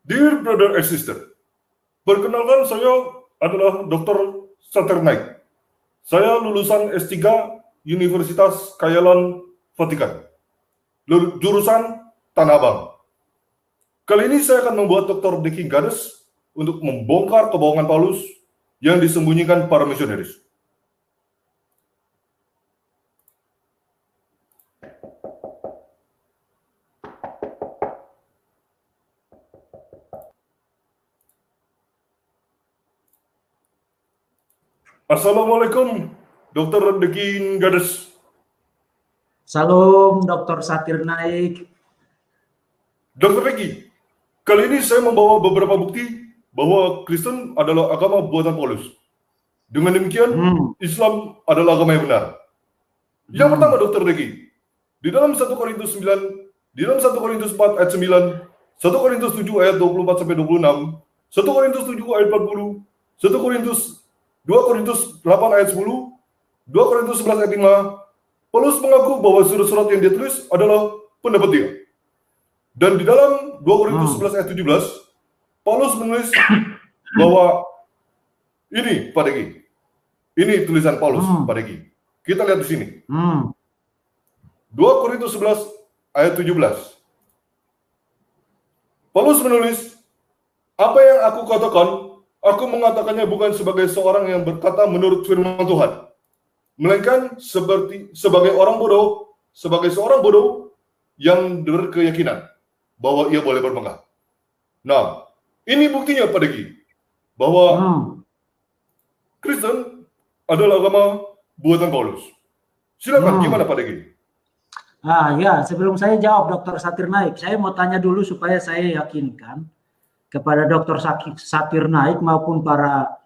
Dear brother and sister, perkenalkan saya adalah Dr. Satir Naik. Saya lulusan S3 Universitas Kayalan Vatikan, jurusan Tanah Abang. Kali ini saya akan membuat Dr. Diki Gades untuk membongkar kebohongan Paulus yang disembunyikan para misionaris. Assalamualaikum, Dr. Diki Gades. Salam, Dr. Satir Naik. Dr. Diki, kali ini saya membawa beberapa bukti bahwa Kristen adalah agama buatan Paulus. Dengan demikian, Islam adalah agama yang benar. Yang pertama, Dr. Diki, di dalam 1 Korintus 9, di dalam 1 Korintus 4 ayat 9, 1 Korintus 7 ayat 24 sampai 26, 1 Korintus 7 ayat 40, 1 Korintus 2 Korintus 8 ayat 10, 2 Korintus 11 ayat 5, Paulus mengaku bahwa surat-surat yang dia tulis adalah pendapat dia. Dan di dalam 2 Korintus 11 ayat 17, Paulus menulis bahwa ini Pak Deki, ini tulisan Paulus Pak Deki. Kita lihat di sini. 2 Korintus 11 ayat 17. Paulus menulis, apa yang aku katakan, aku mengatakannya bukan sebagai seorang yang berkata menurut firman Tuhan, melainkan sebagai orang bodoh, sebagai seorang bodoh yang berkeyakinan bahwa ia boleh bermegah. Nah, ini buktinya Pak Deki, bahwa Kristen adalah agama buatan Paulus. Silakan, gimana Pak Deki? Ya, sebelum saya jawab Dr. Satir Naik, saya mau tanya dulu supaya saya yakinkan kepada Dr. Satir Naik maupun para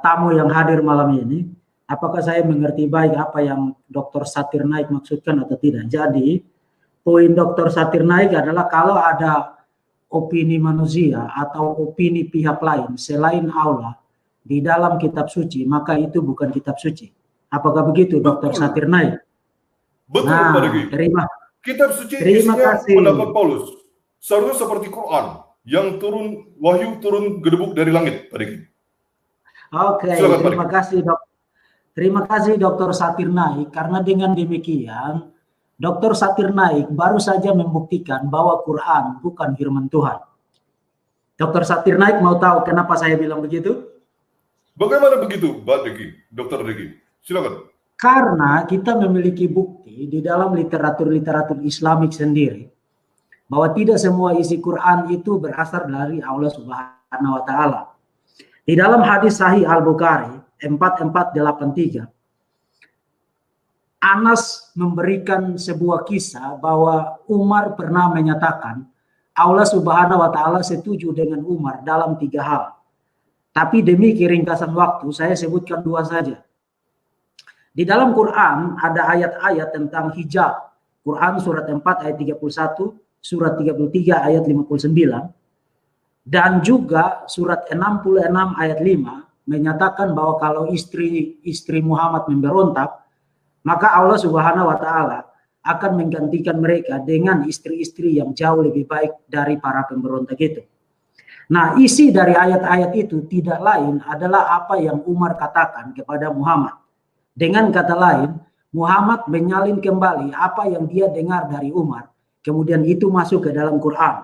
tamu yang hadir malam ini, apakah saya mengerti baik apa yang Dr. Satir Naik maksudkan atau tidak. Jadi, poin Dr. Satir Naik adalah kalau ada opini manusia atau opini pihak lain selain Allah di dalam kitab suci, maka itu bukan kitab suci. Apakah begitu Dr. Satir Naik? Betul, Pak Deki. Kitab suci isinya pendapat Paulus. Seharusnya seperti Quran yang turun, wahyu turun gedebuk dari langit, Pak Deki. Oke, terima kasih Dok. Terima kasih Dr. Satir Naik, karena dengan demikian Dr. Satir Naik baru saja membuktikan bahwa Quran bukan firman Tuhan. Dr. Satir Naik mau tahu kenapa saya bilang begitu? Bagaimana begitu, Pak Deki, Dr. Deki? Silakan. Karena kita memiliki bukti di dalam literatur-literatur Islamik sendiri bahwa tidak semua isi Quran itu berasal dari Allah Subhanahu wa taala. Di dalam hadis sahih Al-Bukhari 4483, Anas memberikan sebuah kisah bahwa Umar pernah menyatakan Allah Subhanahu wa taala setuju dengan Umar dalam 3 hal. Tapi demi keringkasan waktu saya sebutkan 2 saja. Di dalam Quran ada ayat-ayat tentang hijab. Quran surat 4 ayat 31, surat 33 ayat 59, dan juga surat 66 ayat 5 menyatakan bahwa kalau istri Muhammad memberontak, maka Allah Subhanahu wa taala akan menggantikan mereka dengan istri-istri yang jauh lebih baik dari para pemberontak itu. Nah, isi dari ayat-ayat itu tidak lain adalah apa yang Umar katakan kepada Muhammad. Dengan kata lain, Muhammad menyalin kembali apa yang dia dengar dari Umar. Kemudian itu masuk ke dalam Quran.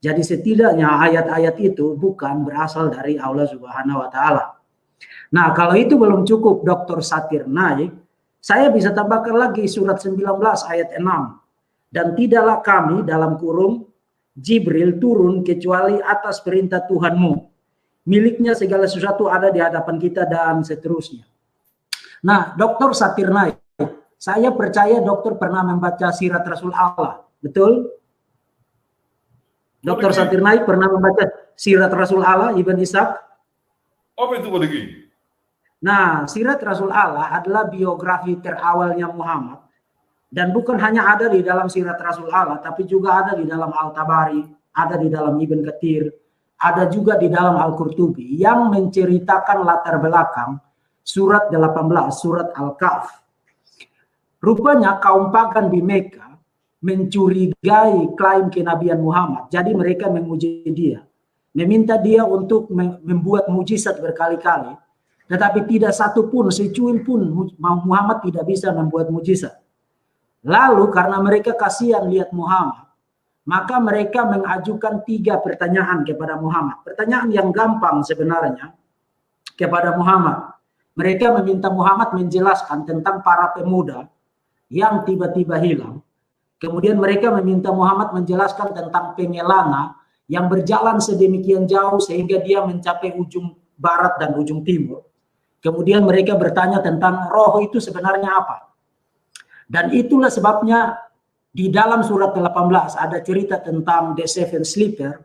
Jadi setidaknya ayat-ayat itu bukan berasal dari Allah Subhanahu wa taala. Nah, kalau itu belum cukup Dr. Satir Naik, saya bisa tambahkan lagi surat 19 ayat 6. Dan tidaklah kami dalam kurung Jibril turun kecuali atas perintah Tuhanmu. Miliknya segala sesuatu ada di hadapan kita dan seterusnya. Nah, Dr. Satir Naik, saya percaya dokter pernah membaca sirat Rasul Allah, betul? Dr. Satir Naik pernah membaca sirat Rasul Allah, Ibn Ishaq? Apa itu, Pak Deki? Nah, sirat Rasul Allah adalah biografi terawalnya Muhammad. Dan bukan hanya ada di dalam sirat Rasul Allah, tapi juga ada di dalam Al-Tabari, ada di dalam Ibn Katsir, ada juga di dalam Al-Qurtubi yang menceritakan latar belakang surat 18, surat Al-Kahf. Rupanya kaum pagan di Mekah mencurigai klaim kenabian Muhammad. Jadi mereka memuji dia. meminta dia untuk membuat mujizat berkali-kali, tetapi tidak satu pun, secuil pun Muhammad tidak bisa membuat mujizat. Lalu karena mereka kasihan lihat Muhammad, maka mereka mengajukan 3 pertanyaan kepada Muhammad. Pertanyaan yang gampang sebenarnya kepada Muhammad. Mereka meminta Muhammad menjelaskan tentang para pemuda yang tiba-tiba hilang. Kemudian mereka meminta Muhammad menjelaskan tentang pengelana yang berjalan sedemikian jauh sehingga dia mencapai ujung barat dan ujung timur. Kemudian mereka bertanya tentang roh itu sebenarnya apa. Dan itulah sebabnya di dalam surat 18 ada cerita tentang The Seven Sleeper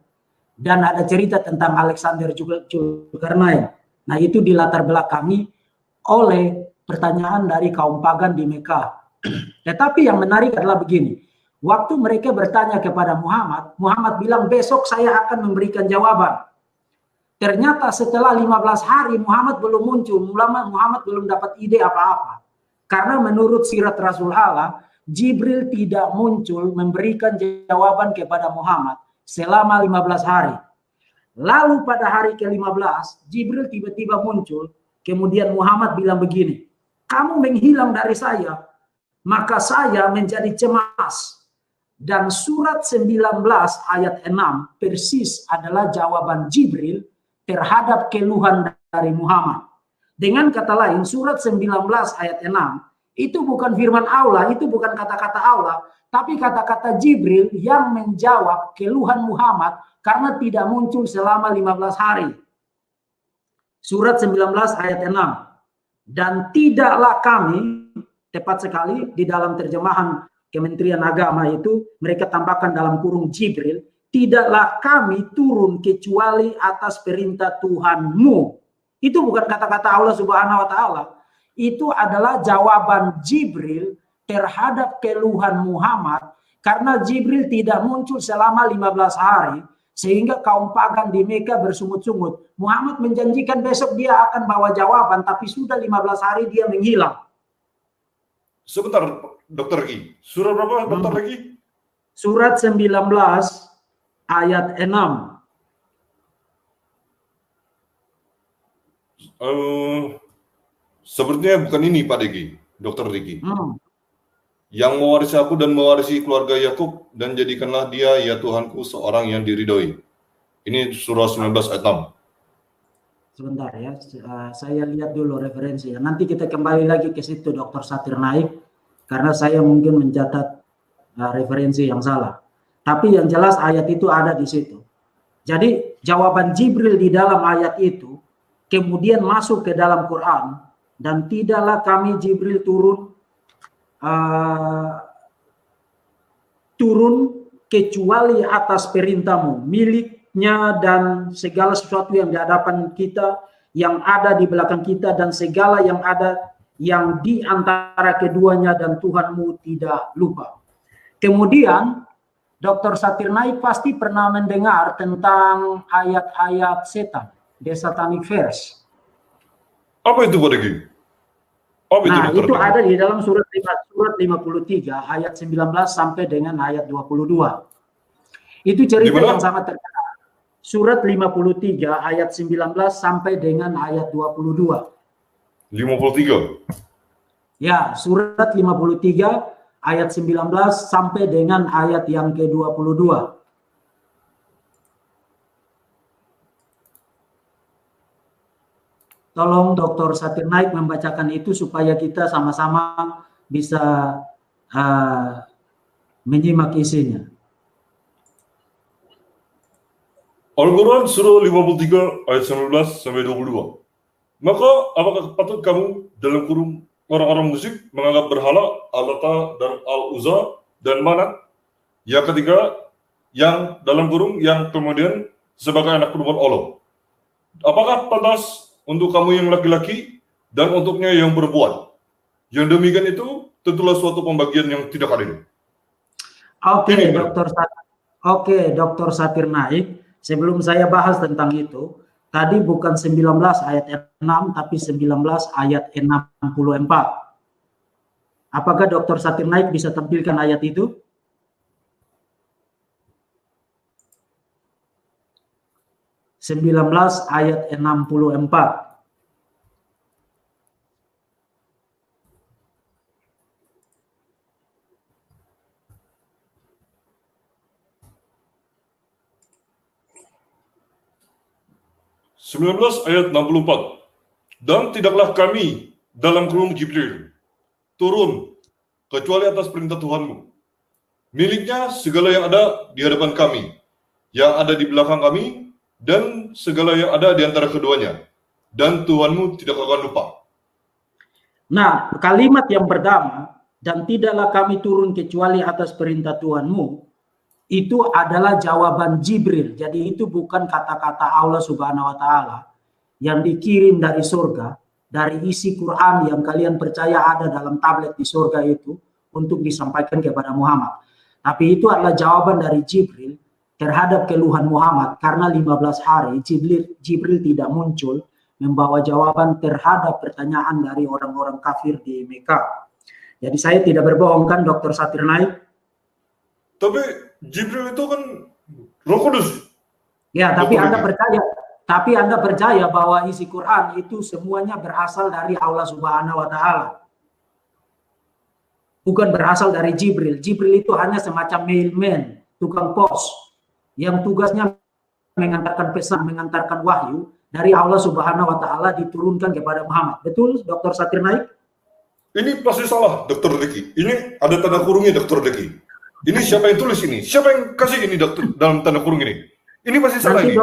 dan ada cerita tentang Alexander Zulkarnain. Nah, itu dilatar belakangi oleh pertanyaan dari kaum pagan di Mekah. Tetapi yang menarik adalah begini. Waktu mereka bertanya kepada Muhammad, Muhammad bilang besok saya akan memberikan jawaban. Ternyata setelah 15 hari Muhammad belum muncul, Muhammad belum dapat ide apa-apa. Karena menurut sirat Rasul Allah, Jibril tidak muncul memberikan jawaban kepada Muhammad selama 15 hari. Lalu pada hari ke-15, Jibril tiba-tiba muncul. Kemudian Muhammad bilang begini, kamu menghilang dari saya, maka saya menjadi cemas. Dan surat 19 ayat 6 persis adalah jawaban Jibril terhadap keluhan dari Muhammad. Dengan kata lain, surat 19 ayat 6 itu bukan firman Allah, itu bukan kata-kata Allah, tapi kata-kata Jibril yang menjawab keluhan Muhammad karena tidak muncul selama 15 hari. Surat 19 ayat 6. Dan tidaklah kami, tepat sekali di dalam terjemahan Kementerian Agama itu, mereka tambahkan dalam kurung Jibril, tidaklah kami turun kecuali atas perintah Tuhanmu. Itu bukan kata-kata Allah Subhanahu wa Ta'ala. Itu adalah jawaban Jibril terhadap keluhan Muhammad karena Jibril tidak muncul selama 15 hari sehingga kaum pagan di Mekah bersungut-sungut. Muhammad menjanjikan besok dia akan bawa jawaban tapi sudah 15 hari dia menghilang. Sebentar, Dokter Regi. Surat berapa, Dokter Regi? Surat 19 ayat 6. Sepertinya bukan ini Pak Degi, Dokter Degi. Yang mewarisi aku dan mewarisi keluarga Yakub dan jadikanlah dia ya Tuhanku seorang yang diridhoi. Ini surah 19 ayat 6. Sebentar ya, saya lihat dulu referensinya. Nanti kita kembali lagi ke situ Dr. Satir Naik karena saya mungkin mencatat referensi yang salah. Tapi yang jelas ayat itu ada di situ. Jadi jawaban Jibril di dalam ayat itu kemudian masuk ke dalam Quran. Dan tidaklah kami Jibril turun kecuali atas perintahmu, miliknya dan segala sesuatu yang di hadapan kita, yang ada di belakang kita dan segala yang ada yang di antara keduanya dan Tuhanmu tidak lupa. Kemudian Dr. Satir Naik pasti pernah mendengar tentang ayat-ayat setan, the satanic verse. Apa itu Pak Degi? Nah, itu ada di dalam surat 53 ayat 19 sampai dengan ayat 22. Itu cerita yang sangat terkenal. Surat 53 ayat 19 sampai dengan ayat 22. 53. Ya, surat 53 ayat 19 sampai dengan ayat yang ke-22. Tolong Dr. Satir Naik membacakan itu supaya kita sama-sama bisa menyimak isinya. Al-Quran surah 53 ayat 19 sampai 22. Maka apakah patut kamu dalam kurung orang-orang musyrik menganggap berhala Al-Lata dan Al-Uzza dan Manat? Yang ketiga yang dalam kurung yang kemudian sebagai anak perempuan Allah. Apakah pantas untuk kamu yang laki-laki dan untuknya yang perempuan? Yang demikian itu tentulah suatu pembagian yang tidak adil. Oke, Dr. Satir Naik, sebelum saya bahas tentang itu, tadi bukan 19 ayat 6 tapi 19 ayat 64. Apakah Dr. Satir Naik bisa tampilkan ayat itu? 19 ayat 64. Ayat 64. Dan tidaklah kami dalam kurung Jibril turun kecuali atas perintah Tuhanmu. Miliknya segala yang ada di hadapan kami, yang ada di belakang kami, dan segala yang ada di antara keduanya. Dan Tuhanmu tidak akan lupa. Nah, kalimat yang pertama, dan tidaklah kami turun kecuali atas perintah Tuhanmu, itu adalah jawaban Jibril. Jadi itu bukan kata-kata Allah Subhanahu wa Ta'ala yang dikirim dari surga, dari isi Quran yang kalian percaya ada dalam tablet di surga itu untuk disampaikan kepada Muhammad. Tapi itu adalah jawaban dari Jibril terhadap keluhan Muhammad, karena 15 hari Jibril tidak muncul membawa jawaban terhadap pertanyaan dari orang-orang kafir di Mekah. Jadi saya tidak berbohong kan, Dr. Satir Naik? Tapi Jibril itu kan Roh Kudus. Ya, tapi Anda percaya bahwa isi Quran itu semuanya berasal dari Allah Subhanahu wa Ta'ala. Bukan berasal dari Jibril. Jibril itu hanya semacam mailman, tukang pos, yang tugasnya mengantarkan pesan, mengantarkan wahyu dari Allah Subhanahu wa Ta'ala diturunkan kepada Muhammad. Betul, Dr. Satir Naik? Ini pasti salah, Dr. Deki. Ini ada tanda kurungnya, Dr. Deki. Ini siapa yang tulis ini? Siapa yang kasih ini dalam tanda kurung ini? Ini pasti salah ini.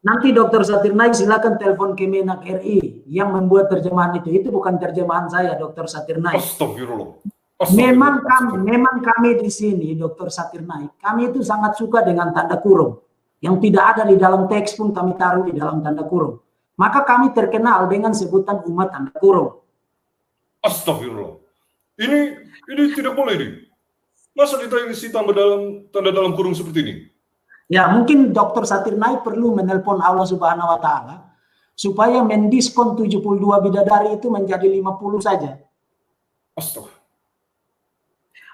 Nanti Dr. Satir Naik silakan telepon Kemenak RI yang membuat terjemahan itu. Itu bukan terjemahan saya, Dr. Satir Naik. Astagfirullah. Memang kami di sini, Dr. Satir Naik, kami itu sangat suka dengan tanda kurung. Yang tidak ada di dalam teks pun kami taruh di dalam tanda kurung. Maka kami terkenal dengan sebutan umat tanda kurung. Astagfirullah. Ini tidak boleh ini. Masa kita isi tambah dalam tanda dalam kurung seperti ini? Ya, mungkin Dr. Satir Naik perlu menelpon Allah Subhanahu wa Ta'ala supaya mendiskon 72 bidadari itu menjadi 50 saja. Astagfirullah.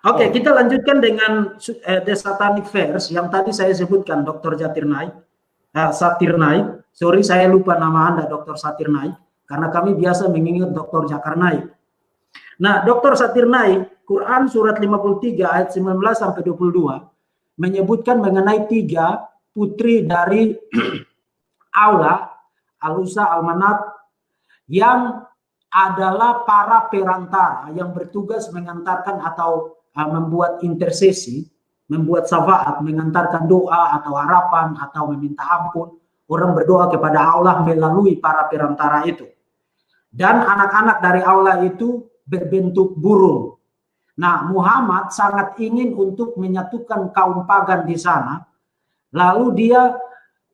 Oke, kita lanjutkan dengan The Satanic Verse yang tadi saya sebutkan, Dr. Satir Naik. Sorry, saya lupa nama Anda, Dr. Satir Naik, karena kami biasa mengingat Dr. Zakar Naik. Nah, Dr. Satir Naik, Quran surat 53 ayat 19 sampai 22 menyebutkan mengenai 3 putri dari Aula, Al-Usa, Al-Manat, yang adalah para perantara yang bertugas mengantarkan atau membuat intersesi, membuat syafaat, mengantarkan doa atau harapan atau meminta ampun. Orang berdoa kepada Allah melalui para perantara itu. Dan anak-anak dari Allah itu berbentuk burung. Nah, Muhammad sangat ingin untuk menyatukan kaum pagan di sana. Lalu dia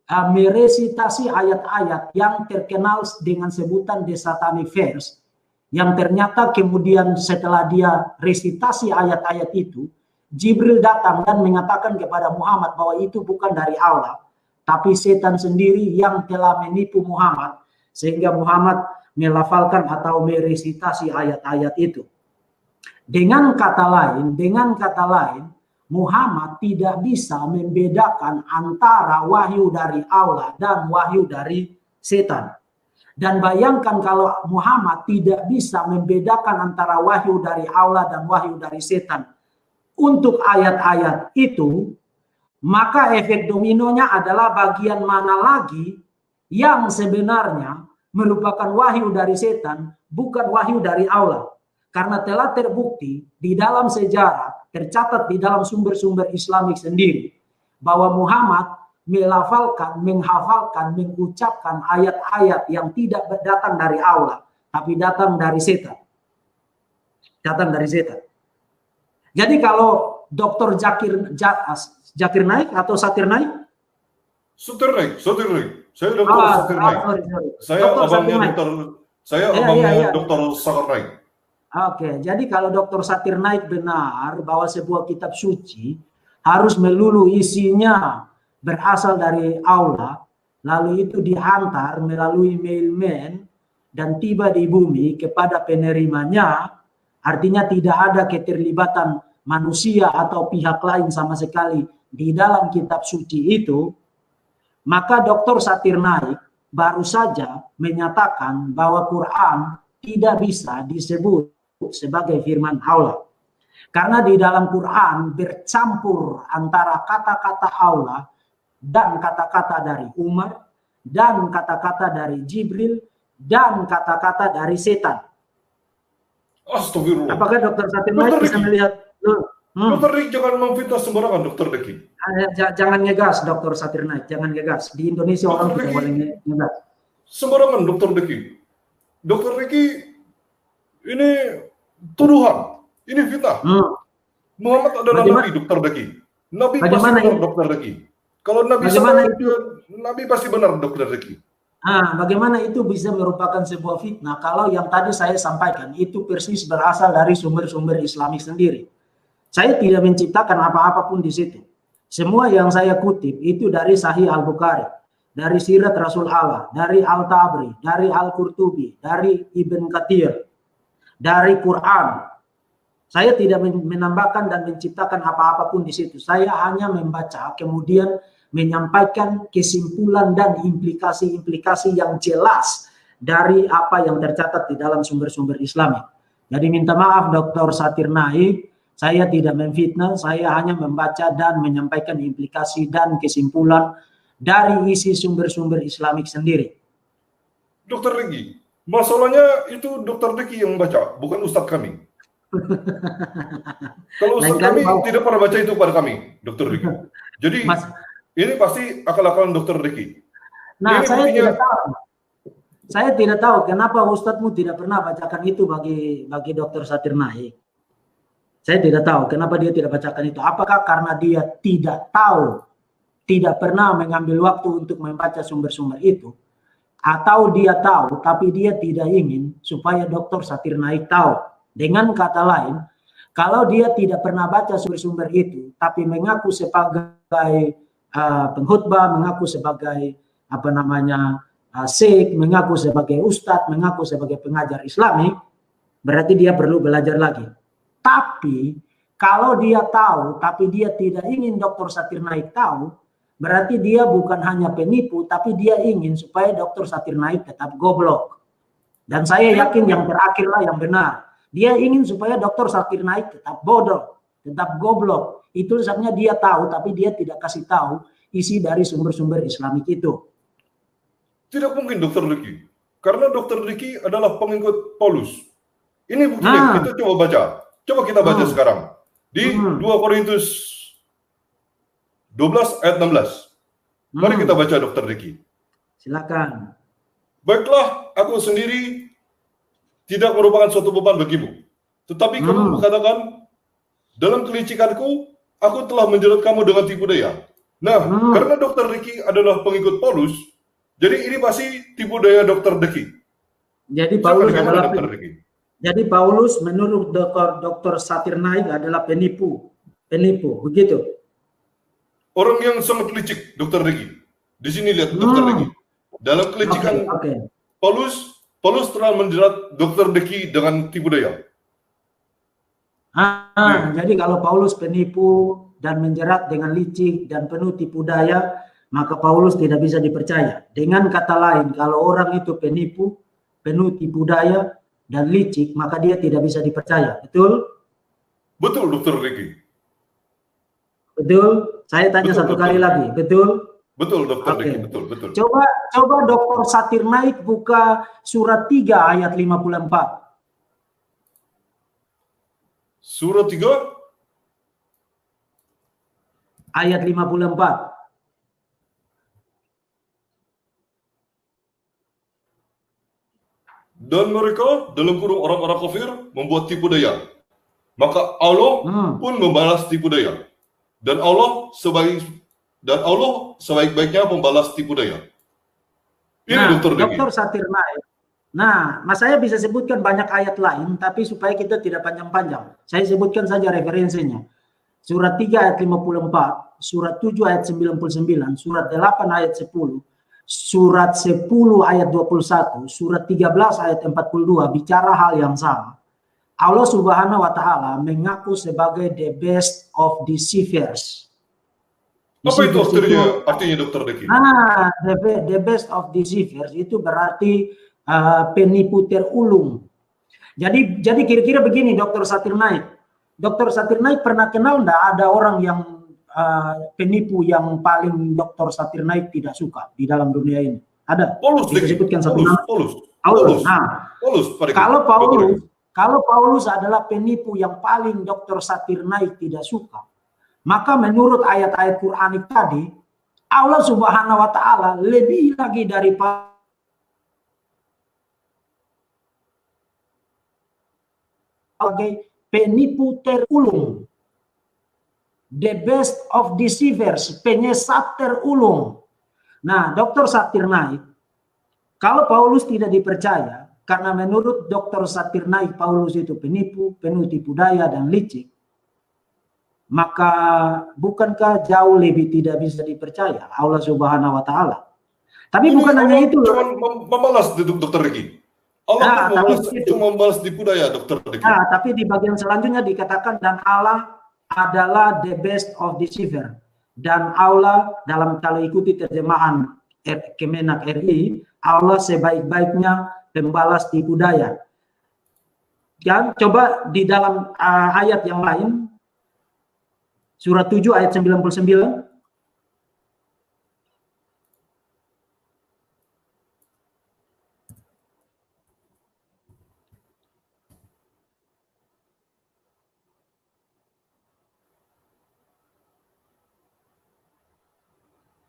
meresitasi ayat-ayat yang terkenal dengan sebutan The Satanic Verse, yang ternyata kemudian setelah dia resitasi ayat-ayat itu, Jibril datang dan mengatakan kepada Muhammad bahwa itu bukan dari Allah, tapi setan sendiri yang telah menipu Muhammad, sehingga Muhammad melafalkan atau meresitasi ayat-ayat itu. Dengan kata lain, Muhammad tidak bisa membedakan antara wahyu dari Allah dan wahyu dari setan. Dan bayangkan kalau Muhammad tidak bisa membedakan antara wahyu dari Allah dan wahyu dari setan untuk ayat-ayat itu, maka efek dominonya adalah bagian mana lagi yang sebenarnya merupakan wahyu dari setan, bukan wahyu dari Allah. Karena telah terbukti di dalam sejarah, tercatat di dalam sumber-sumber Islamik sendiri, bahwa Muhammad melafalkan, menghafalkan, mengucapkan ayat-ayat yang tidak datang dari Allah, tapi datang dari setan. Datang dari setan. Jadi kalau Dr. Zakir Naik atau Satir Naik? Satir Naik. Saya Dr. Satir Naik. Saya abangnya Dr. Zakir Naik. Oke, jadi kalau Dr. Satir Naik benar bahwa sebuah kitab suci harus melulu isinya berasal dari Allah, lalu itu dihantar melalui mailman dan tiba di bumi kepada penerimanya, artinya tidak ada keterlibatan manusia atau pihak lain sama sekali di dalam kitab suci itu, Maka Dr. Zakir Naik baru saja menyatakan bahwa Quran tidak bisa disebut sebagai firman Allah. Karena di dalam Quran bercampur antara kata-kata Allah dan kata-kata dari Umar, dan kata-kata dari Jibril, dan kata-kata dari setan. Astagfirullah. Apakah Dr. Zakir Naik bisa melihat? Dr. Rick, jangan memfitnah sembarangan, Dr. Deki. Jangan ngegas, Dr. Zakir Naik. Jangan ngegas. Di Indonesia orang tidak boleh ngegas. Sembarangan, Dr. Deki. Dr. Deki, ini tuduhan. Ini fitnah. Muhammad adalah Nabi, Dr. Deki. Nabi pasti benar, Dr. Deki. Kalau Nabi Nabi pasti benar, Dr. Deki. Bagaimana itu bisa merupakan sebuah fitnah kalau yang tadi saya sampaikan itu persis berasal dari sumber-sumber Islami sendiri. Saya tidak menciptakan apa-apa pun di situ. Semua yang saya kutip itu dari Sahih Al-Bukhari, dari Sirat Rasul Allah, dari Al-Tabri, dari Al-Qurtubi, dari Ibn Kathir, dari Quran. Saya tidak menambahkan dan menciptakan apa-apa pun di situ. Saya hanya membaca, kemudian menyampaikan kesimpulan dan implikasi-implikasi yang jelas dari apa yang tercatat di dalam sumber-sumber Islami. Jadi minta maaf Dr. Zakir Naik, saya tidak memfitnah, saya hanya membaca dan menyampaikan implikasi dan kesimpulan dari isi sumber-sumber Islamik sendiri. Dr. Regi, masalahnya itu Dr. Deki yang membaca, bukan Ustadz kami. Kalau Ustadz kami tidak pernah baca itu pada kami, Dr. Deki. Jadi ini pasti akal-akalan Dr. Deki. Nah, saya tidak tahu kenapa Ustadzmu tidak pernah bacakan itu bagi Dr. Zakir Naik. Saya tidak tahu kenapa dia tidak bacakan itu. Apakah karena dia tidak tahu, tidak pernah mengambil waktu untuk membaca sumber-sumber itu, atau dia tahu tapi dia tidak ingin supaya Dr. Zakir Naik tahu. Dengan kata lain, kalau dia tidak pernah baca sumber-sumber itu, tapi mengaku sebagai pengkhotbah, mengaku sebagai syekh, mengaku sebagai ustadz, mengaku sebagai pengajar Islami, berarti dia perlu belajar lagi. Tapi kalau dia tahu, tapi dia tidak ingin Dr. Zakir Naik tahu, berarti dia bukan hanya penipu, tapi dia ingin supaya Dr. Zakir Naik tetap goblok. Dan saya yakin yang terakhirlah yang benar. Dia ingin supaya Dr. Zakir Naik tetap bodoh, tetap goblok. Itu sebenarnya dia tahu, tapi dia tidak kasih tahu isi dari sumber-sumber Islamik itu. Tidak mungkin Dr. Deki. Karena Dr. Deki adalah pengikut Paulus. Ini buktinya, kita coba baca. Coba kita baca sekarang. Di 2 Korintus 12 ayat 16. Mari kita baca Dr. Deki. Silakan. Baiklah, aku sendiri tidak merupakan suatu beban bagimu. Tetapi kamu mengatakan, dalam kelicikanku, aku telah menjerat kamu dengan tipu daya. Nah, karena Dr. Deki adalah pengikut Paulus, jadi ini pasti tipu daya Dr. Deki. Jadi Paulus adalah Dr. Deki. Jadi Paulus menurut Dr. Zakir Naik adalah penipu, begitu. Orang yang sangat licik, Dr. Deki. Di sini lihat Dr. Deki. Dalam kelicikan Paulus telah menjerat Dr. Deki dengan tipu daya. Jadi kalau Paulus penipu dan menjerat dengan licik dan penuh tipu daya, maka Paulus tidak bisa dipercaya. Dengan kata lain, kalau orang itu penipu, penuh tipu daya, dan licik, maka dia tidak bisa dipercaya. Betul? Betul, Dr. Deki. Betul? Saya tanya satu kali lagi. Betul? Betul, Dr. Deki. Betul. Coba Dr. Zakir Naik buka surat 3 ayat 54. Surat 3? Ayat 54. Dan mereka dalam kurung orang-orang kafir membuat tipu daya. Maka Allah pun membalas tipu daya. Dan Allah sebaik-baiknya pembalas tipu daya. Ini Dr. Deki. Dr. Zakir Naik. Nah, Mas saya bisa sebutkan banyak ayat lain, tapi supaya kita tidak panjang-panjang. Saya sebutkan saja referensinya. Surat 3 ayat 54, surat 7 ayat 99, surat 8 ayat 10, surat 10 ayat 21, surat 13 ayat 42 bicara hal yang sama. Allah Subhanahu wa taala mengaku sebagai the best of deceivers. Apa itu artinya Dr. Deki? Nah, the best of deceivers itu berarti penipu terulung. Jadi kira-kira begini, Dr. Zakir Naik. Dr. Zakir Naik pernah kenal enggak ada orang yang penipu yang paling Dr. Zakir Naik tidak suka di dalam dunia ini? Ada? Paulus. Bisa sebutkan satu nama? Paulus. Nah, Paulus. Kalau Paulus adalah penipu yang paling Dr. Zakir Naik tidak suka, maka menurut ayat-ayat Quranik tadi, Allah Subhanahu wa Ta'ala lebih lagi daripada sebagai penipu terulung, the best of deceivers, penyesat terulung. Nah, Dr. Zakir Naik, kalau Paulus tidak dipercaya, karena menurut Dr. Zakir Naik, Paulus itu penipu, penuh tipu daya dan licik, maka bukankah jauh lebih tidak bisa dipercaya Allah Subhanahu wa Ta'ala? Tapi bukan hanya itu. Cuma membalas Dr. Deki. Allah cuma membalas tipu daya, Dr. Deki. Nah, tapi di bagian selanjutnya dikatakan dan Allah adalah the best of deceiver. Dan Allah, dalam kalau ikuti terjemahan Kemenak RI, Allah sebaik-baiknya pembalas tipu daya. Dan coba di dalam ayat yang lain, surat 7 ayat 99.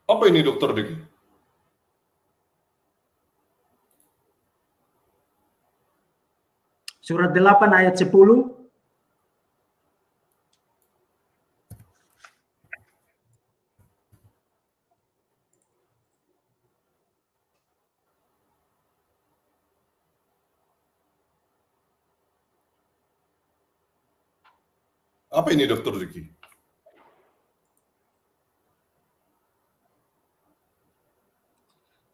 Apa ini Dr. Deki? Surat 8 ayat 10. Apa ini Dr. Deki?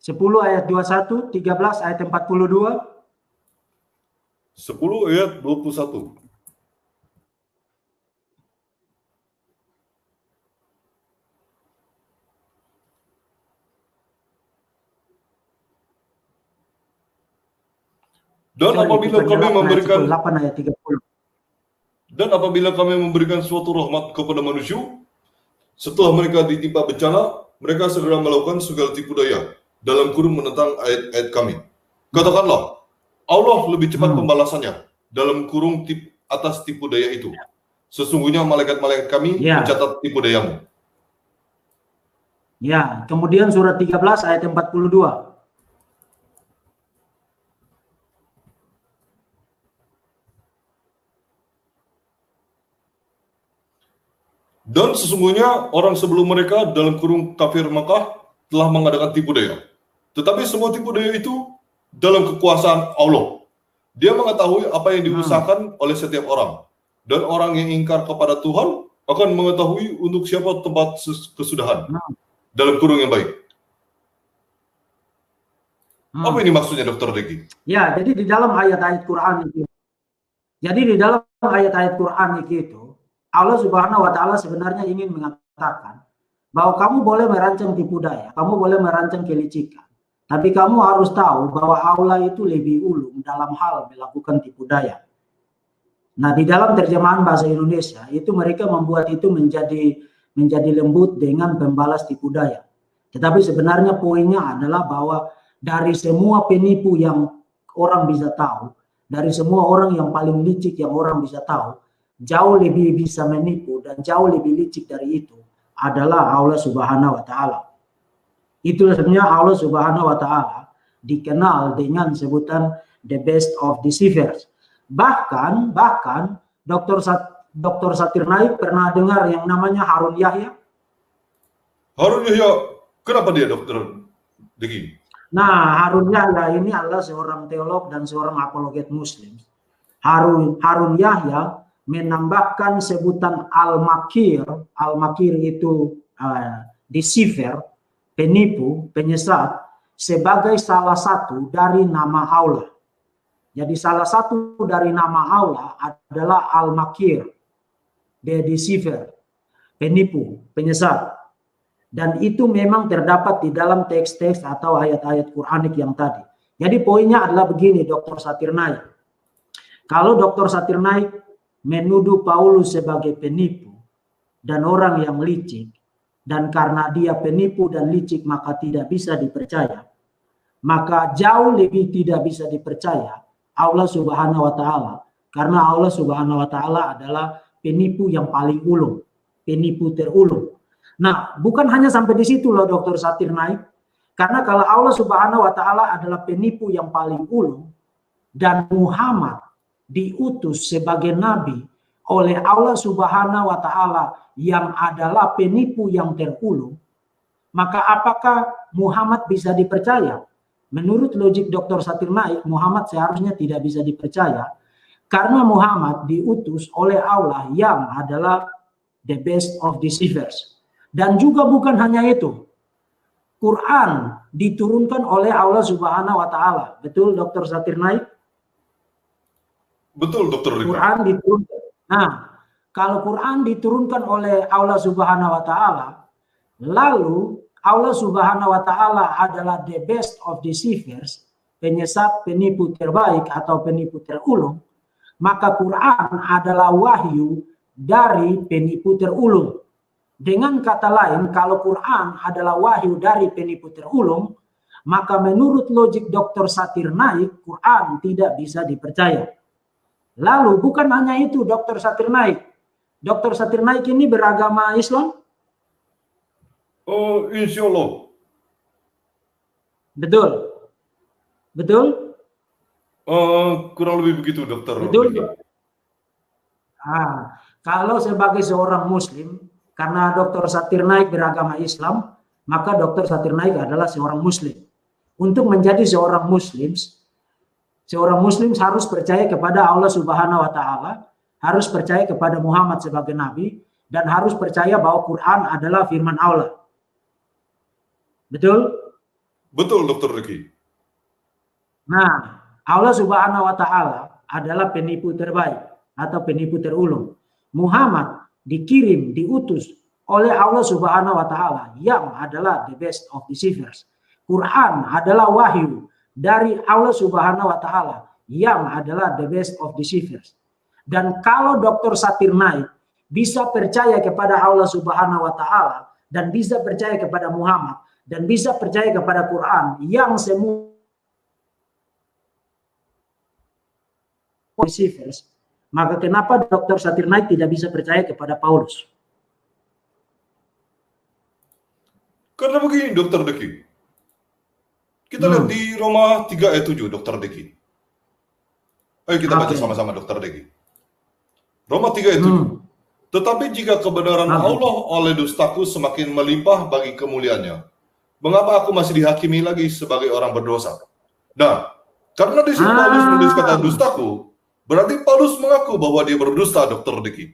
Sepuluh ayat 21, 13 ayat 42. 10 ayat 21. Dan apabila kami memberikan suatu rahmat kepada manusia, setelah mereka ditimpa bencana, mereka segera melakukan segala tipu daya dalam kurung menentang ayat-ayat kami. Katakanlah, Allah lebih cepat pembalasannya dalam kurung atas tipu daya itu. Sesungguhnya malaikat-malaikat kami mencatat tipu dayamu. Ya, kemudian surat 13 ayat 42. Dan sesungguhnya orang sebelum mereka dalam kurung kafir Makkah telah mengadakan tipu daya. Tetapi semua tipu daya itu dalam kekuasaan Allah. Dia mengetahui apa yang diusahakan oleh setiap orang. Dan orang yang ingkar kepada Tuhan akan mengetahui untuk siapa tempat kesudahan. Dalam kurung yang baik. Apa ini maksudnya Dr. Deki? Ya, jadi di dalam ayat-ayat Quran itu. Jadi di dalam ayat-ayat Quran itu, Allah Subhanahu wa Ta'ala sebenarnya ingin mengatakan bahwa kamu boleh merancang tipu daya, kamu boleh merancang kelicikan. Tapi kamu harus tahu bahwa Allah itu lebih ulung dalam hal melakukan tipu daya. Nah, di dalam terjemahan bahasa Indonesia itu mereka membuat itu menjadi lembut dengan pembalas tipu daya. Tetapi sebenarnya poinnya adalah bahwa dari semua penipu yang orang bisa tahu, dari semua orang yang paling licik yang orang bisa tahu, jauh lebih bisa menipu dan jauh lebih licik dari itu adalah Allah Subhanahu wa Ta'ala. Itu sebenarnya Allah Subhanahu wa Ta'ala dikenal dengan sebutan the best of deceivers. Bahkan Dr. Zakir Naik pernah dengar yang namanya Harun Yahya? Harun Yahya, kenapa dia Dr. Deki? Nah, Harun Yahya ini adalah seorang teolog dan seorang apologet Muslim. Harun Yahya menambahkan sebutan al-makir. Al-makir itu deceiver, penipu, penyesat, sebagai salah satu dari nama Allah. Jadi salah satu dari nama Allah adalah al-makir, the deceiver, penipu, penyesat. Dan itu memang terdapat di dalam teks-teks atau ayat-ayat Quranik yang tadi. Jadi poinnya adalah begini, Dr. Satir Naik. Kalau Dr. Satir Naik menuduh Paulus sebagai penipu dan orang yang licik, dan karena dia penipu dan licik maka tidak bisa dipercaya, maka jauh lebih tidak bisa dipercaya Allah Subhanahu wa Ta'ala, karena Allah Subhanahu wa Ta'ala adalah penipu yang paling ulung, penipu terulung. Nah, bukan hanya sampai di situ loh Dr. Satir Naik, karena kalau Allah Subhanahu wa Ta'ala adalah penipu yang paling ulung dan Muhammad diutus sebagai nabi oleh Allah Subhanahu wa Ta'ala yang adalah penipu yang terulung, maka apakah Muhammad bisa dipercaya? Menurut logik Dr. Satir Naik, Muhammad seharusnya tidak bisa dipercaya karena Muhammad diutus oleh Allah yang adalah the best of deceivers. Dan juga bukan hanya itu, Quran diturunkan oleh Allah Subhanahu wa Ta'ala. Betul Dr. Satir Naik? Betul Dr. Riki. Quran diturunkan. Nah, kalau Quran diturunkan oleh Allah Subhanahu wa Ta'ala, lalu Allah Subhanahu wa Ta'ala adalah the best of deceivers, penyesat, penipu terbaik atau penipu terulung, maka Quran adalah wahyu dari penipu terulung. Dengan kata lain, kalau Quran adalah wahyu dari penipu terulung, maka menurut logik Dr. Satir Naik, Quran tidak bisa dipercaya. Lalu bukan hanya itu Dr. Satir Naik. Dr. Satir Naik ini beragama Islam? Oh, insya Allah. Betul. Betul? Kurang lebih begitu Dr. Betul. Riki. Kalau sebagai seorang Muslim, karena Dr. Satir Naik beragama Islam, maka Dr. Satir Naik adalah seorang Muslim. Untuk menjadi seorang Muslim harus percaya kepada Allah Subhanahu wa Ta'ala, harus percaya kepada Muhammad sebagai Nabi, dan harus percaya bahwa Quran adalah firman Allah. Betul? Betul Dr. Riki. Nah, Allah Subhanahu wa Ta'ala adalah penipu terbaik atau penipu terulung. Muhammad dikirim, diutus oleh Allah Subhanahu wa Ta'ala yang adalah the best of deceivers. Quran adalah wahyu dari Allah Subhanahu wa Ta'ala yang adalah the best of deceivers. Dan kalau Dr. Satir Naik bisa percaya kepada Allah Subhanahu wa Ta'ala dan bisa percaya kepada Muhammad dan bisa percaya kepada Quran yang semua deceivers, maka kenapa Dr. Satir Naik tidak bisa percaya kepada Paulus? Karena begini Dr. Deki. Kita lihat di Roma 3 ayat 7 Dr. Deki. Ayo kita baca sama-sama Dr. Deki. Roma 3 ayat 7. Tetapi jika kebenaran Allah oleh dustaku semakin melimpah bagi kemuliaannya, mengapa aku masih dihakimi lagi sebagai orang berdosa? Nah, karena di sini Paulus menulis kata dustaku, berarti Paulus mengaku bahwa dia berdusta, Dr. Deki.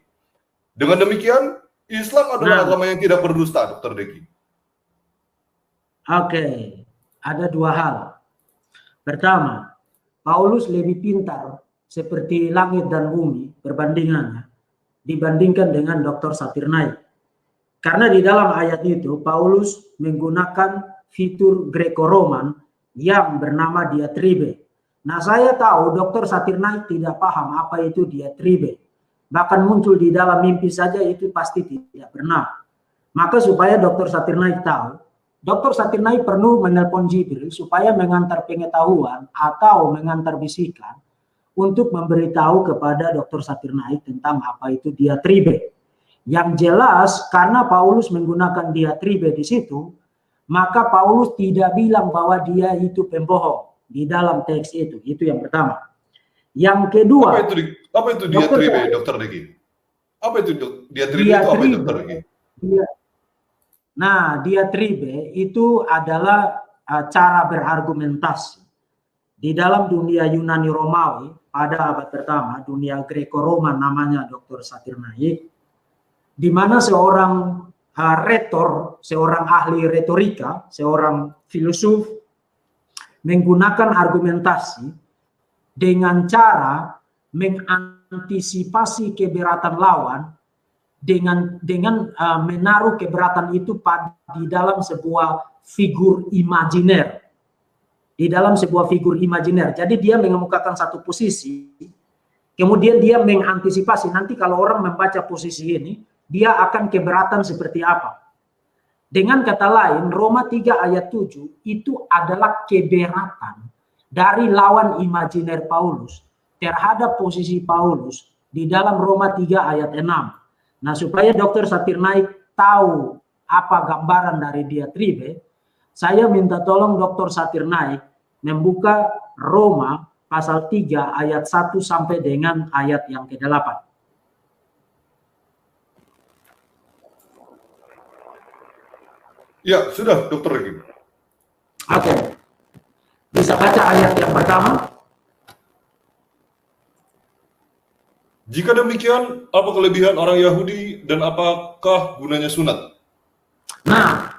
Dengan demikian, Islam adalah agama yang tidak berdusta, Dr. Deki. Oke, ada dua hal. Pertama, Paulus lebih pintar seperti langit dan bumi perbandingannya dibandingkan dengan Dr. Satir Naik. Karena di dalam ayat itu, Paulus menggunakan fitur Greco-Roman yang bernama diatribe. Nah, saya tahu Dr. Satir Naik tidak paham apa itu diatribe. Bahkan muncul di dalam mimpi saja itu pasti tidak benar. Maka supaya Dr. Satir Naik tahu, Dr. Satir Naik perlu menelpon Jibril supaya mengantar pengetahuan atau mengantar bisikan untuk memberitahu kepada Dr. Satir Naik tentang apa itu diatribe. Yang jelas karena Paulus menggunakan diatribe di situ, maka Paulus tidak bilang bahwa dia itu pembohong di dalam teks itu. Itu yang pertama. Yang kedua, apa itu diatribe, Dr. Deki? Apa itu diatribe? Itu apa, Dr. Deki? Nah, diatribe itu adalah cara berargumentasi. Di dalam dunia Yunani Romawi pada abad pertama, dunia Greco-Roman namanya Dr. Satir Naik, di mana seorang retor, seorang ahli retorika, seorang filosof menggunakan argumentasi dengan cara mengantisipasi keberatan lawan dengan menaruh keberatan itu di dalam sebuah figur imajiner. Di dalam sebuah figur imajiner. Jadi dia mengemukakan satu posisi, kemudian dia mengantisipasi nanti kalau orang membaca posisi ini, dia akan keberatan seperti apa. Dengan kata lain, Roma 3 ayat 7 itu adalah keberatan dari lawan imajiner Paulus terhadap posisi Paulus di dalam Roma 3 ayat 6. Nah, supaya Dr. Satirnaik tahu apa gambaran dari diatribe, saya minta tolong Dr. Satirnaik membuka Roma pasal 3 ayat 1 sampai dengan ayat yang ke-8. Ya, sudah Dr. Regi. Oke. Bisa baca ayat yang pertama? Jika demikian, apa kelebihan orang Yahudi dan apakah gunanya sunat? Nah,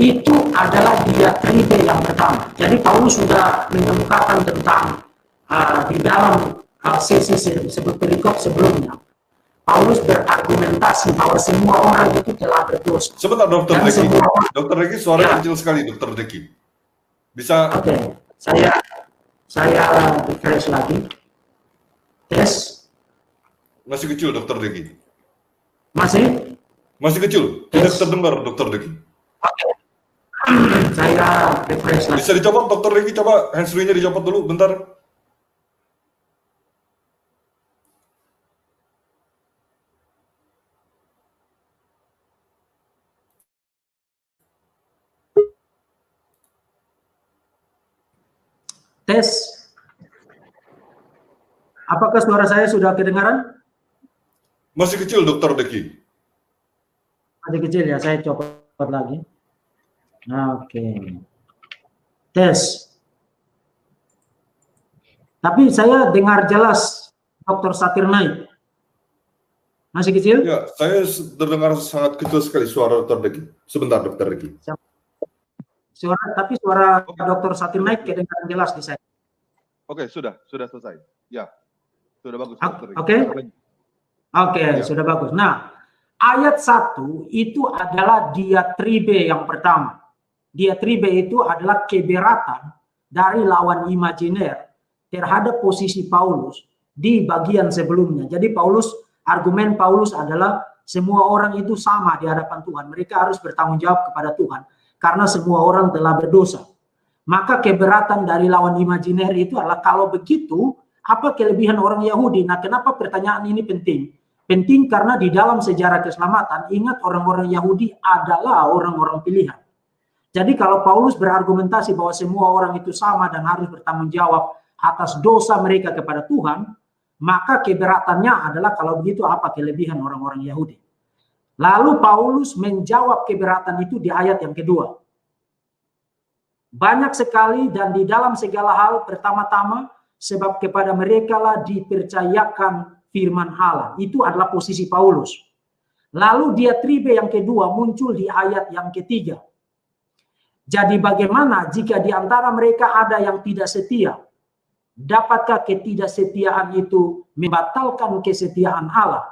itu adalah diatribe yang pertama. Jadi Paulus sudah mengemukakan tentang di dalam sesi perikop sebelumnya. Paulus berargumentasi bahwa semua orang itu telah berdosa. Sebentar, Dr. Deki. Dr. Deki, suaranya kecil sekali, Dr. Deki. Bisa? Oke, saya refresh lagi. Tes. Masih kecil, Dr. Deki. Masih? Masih kecil. Tidak terdengar, Dr. Deki. Oke. Saya refresh lagi. Bisa dicopot, Dr. Deki? Coba handsfree-nya dicopot dulu, bentar. Tes. Apakah suara saya sudah kedengaran? Masih kecil, Dr. Deki. Masih kecil ya, saya copot lagi. Oke. Tes. Tapi saya dengar jelas Dr. Satirnaik. Masih kecil? Ya, saya terdengar sangat kecil sekali suara Dr. Deki. Sebentar, Dr. Deki. Tapi suara Dr. Satirnaik kedengaran jelas di saya. Oke, sudah selesai. Ya, sudah bagus. Oke, sudah bagus. Nah, ayat 1 itu adalah diatribe yang pertama. Diatribe itu adalah keberatan dari lawan imajiner terhadap posisi Paulus di bagian sebelumnya. Jadi argumen Paulus adalah semua orang itu sama di hadapan Tuhan. Mereka harus bertanggung jawab kepada Tuhan karena semua orang telah berdosa. Maka keberatan dari lawan imajiner itu adalah kalau begitu, apa kelebihan orang Yahudi? Nah, kenapa pertanyaan ini penting? Penting karena di dalam sejarah keselamatan, ingat orang-orang Yahudi adalah orang-orang pilihan. Jadi kalau Paulus berargumentasi bahwa semua orang itu sama dan harus bertanggung jawab atas dosa mereka kepada Tuhan, maka keberatannya adalah kalau begitu apa kelebihan orang-orang Yahudi. Lalu Paulus menjawab keberatan itu di ayat yang kedua. Banyak sekali dan di dalam segala hal pertama-tama sebab kepada mereka lah dipercayakan firman Allah. Itu adalah posisi Paulus. Lalu diatribe yang kedua muncul di ayat yang ketiga. Jadi bagaimana jika di antara mereka ada yang tidak setia? Dapatkah ketidaksetiaan itu membatalkan kesetiaan Allah?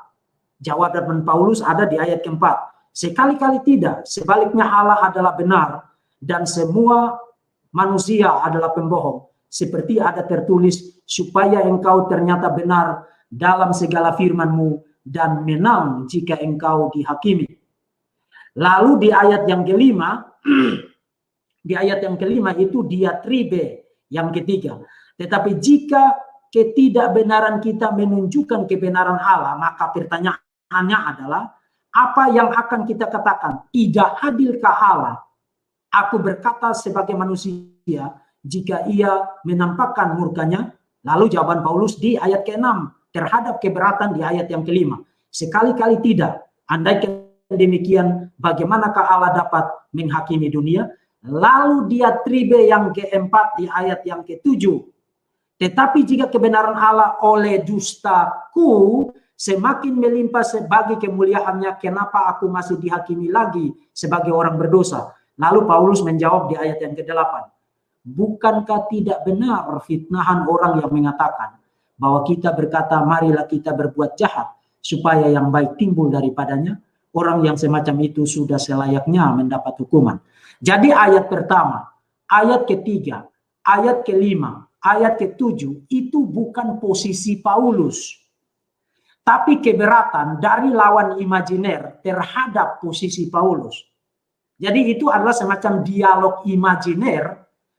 Jawaban Paulus ada di ayat keempat. Sekali-kali tidak, sebaliknya Allah adalah benar dan semua manusia adalah pembohong. Seperti ada tertulis, supaya engkau ternyata benar dalam segala firman-Mu dan menang jika engkau dihakimi. Lalu di ayat yang kelima, itu diatribe yang ketiga. Tetapi jika ketidakbenaran kita menunjukkan kebenaran Allah, maka pertanyaannya adalah, apa yang akan kita katakan? Tidak adilkah Allah? Aku berkata sebagai manusia, jika ia menampakkan murkanya. Lalu jawaban Paulus di ayat ke-6 terhadap keberatan di ayat yang kelima. Sekali-kali tidak. Andaikan demikian, bagaimanakah Allah dapat menghakimi dunia? Lalu diatribe yang keempat di ayat yang ke-7. Tetapi jika kebenaran Allah oleh dustaku semakin melimpah sebagai kemuliaannya, kenapa aku masih dihakimi lagi sebagai orang berdosa? Lalu Paulus menjawab di ayat yang ke-8. Bukankah tidak benar fitnahan orang yang mengatakan bahwa kita berkata marilah kita berbuat jahat supaya yang baik timbul daripadanya, orang yang semacam itu sudah selayaknya mendapat hukuman. Jadi ayat pertama, ayat ketiga, ayat kelima, ayat ketujuh itu bukan posisi Paulus, tapi keberatan dari lawan imajiner terhadap posisi Paulus. Jadi itu adalah semacam dialog imajiner,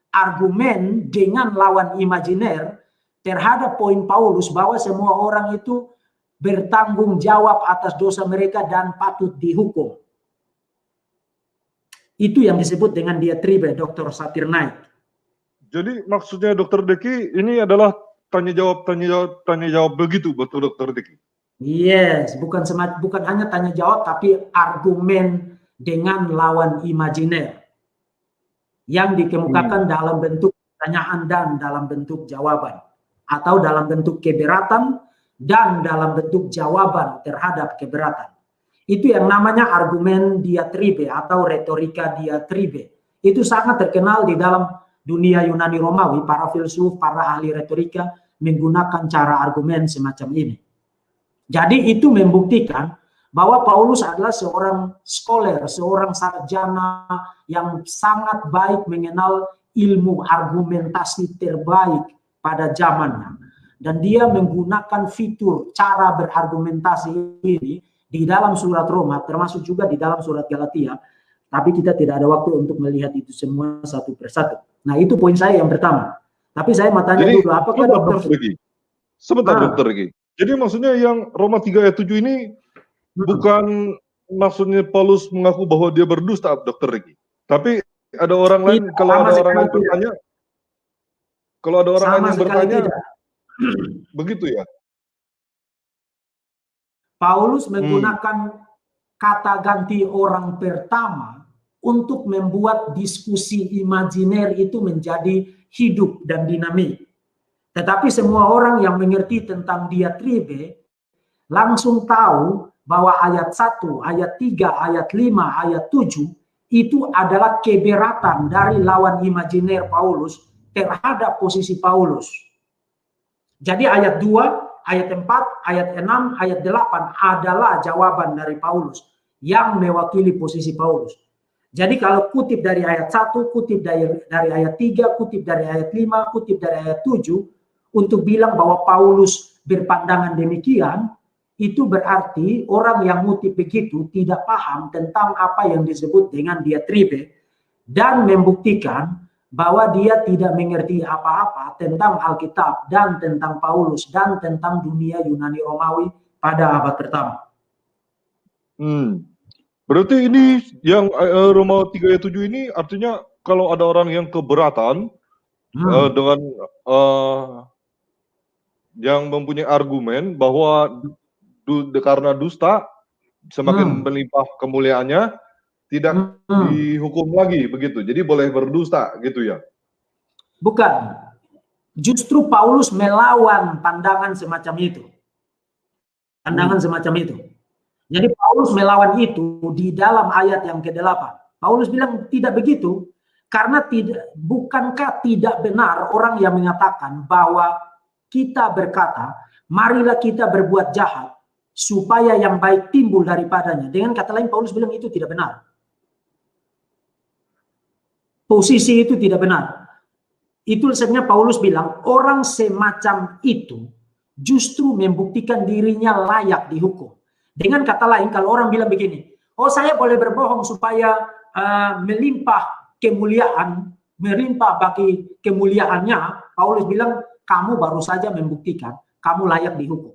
argumen dengan lawan imajiner terhadap poin Paulus bahwa semua orang itu bertanggung jawab atas dosa mereka dan patut dihukum. Itu yang disebut dengan diatribe Dr. Satirnaik. Jadi maksudnya Dr. Deki ini adalah tanya jawab begitu, betul Dr. Deki? Yes, bukan hanya tanya jawab, tapi argumen dengan lawan imajiner yang dikemukakan dalam bentuk pertanyaan dan dalam bentuk jawaban, atau dalam bentuk keberatan dan dalam bentuk jawaban terhadap keberatan. Itu yang namanya argumen diatribe atau retorika diatribe. Itu sangat terkenal di dalam dunia Yunani Romawi. Para filsuf, para ahli retorika menggunakan cara argumen semacam ini. Jadi itu membuktikan bahwa Paulus adalah seorang scholar, seorang sarjana yang sangat baik mengenal ilmu argumentasi terbaik pada zamannya. Dan dia menggunakan fitur cara berargumentasi ini di dalam surat Roma, termasuk juga di dalam surat Galatia. Tapi kita tidak ada waktu untuk melihat itu semua satu persatu. Nah, itu poin saya yang pertama. Tapi saya mau tanya dulu, apakah Sebentar, Dokter Regi. Jadi maksudnya yang Roma 3 ayat 7 ini bukan maksudnya Paulus mengaku bahwa dia berdusta, Dokter Regi. Tapi ada orang lain, kalau ada orang lain bertanya, begitu ya? Paulus menggunakan kata ganti orang pertama untuk membuat diskusi imajiner itu menjadi hidup dan dinamik. Tetapi semua orang yang mengerti tentang diatribe langsung tahu bahwa ayat 1, ayat 3, ayat 5, ayat 7 itu adalah keberatan dari lawan imajiner Paulus terhadap posisi Paulus. Jadi ayat 2, ayat 4, ayat 6, ayat 8 adalah jawaban dari Paulus yang mewakili posisi Paulus. Jadi kalau kutip dari ayat 1, kutip dari ayat 3, kutip dari ayat 5, kutip dari ayat 7 untuk bilang bahwa Paulus berpandangan demikian, itu berarti orang yang ngutip begitu tidak paham tentang apa yang disebut dengan diatribe dan membuktikan bahwa dia tidak mengerti apa-apa tentang Alkitab dan tentang Paulus dan tentang dunia Yunani Romawi pada abad pertama. Berarti ini yang Roma 3 ayat 7 ini artinya kalau ada orang yang keberatan dengan yang mempunyai argumen bahwa karena dusta semakin melimpah kemuliaannya, tidak dihukum lagi begitu. Jadi boleh berdusta gitu ya? Bukan. Justru Paulus melawan pandangan semacam itu. Pandangan semacam itu. Jadi Paulus melawan itu di dalam ayat yang ke-8. Paulus bilang tidak begitu karena bukankah tidak benar orang yang mengatakan bahwa kita berkata, marilah kita berbuat jahat supaya yang baik timbul daripadanya. Dengan kata lain Paulus bilang itu tidak benar. Posisi itu tidak benar. Itu sebenarnya Paulus bilang orang semacam itu justru membuktikan dirinya layak dihukum. Dengan kata lain kalau orang bilang begini, oh saya boleh berbohong supaya melimpah kemuliaan, melimpah bagi kemuliaannya, Paulus bilang kamu baru saja membuktikan kamu layak dihukum.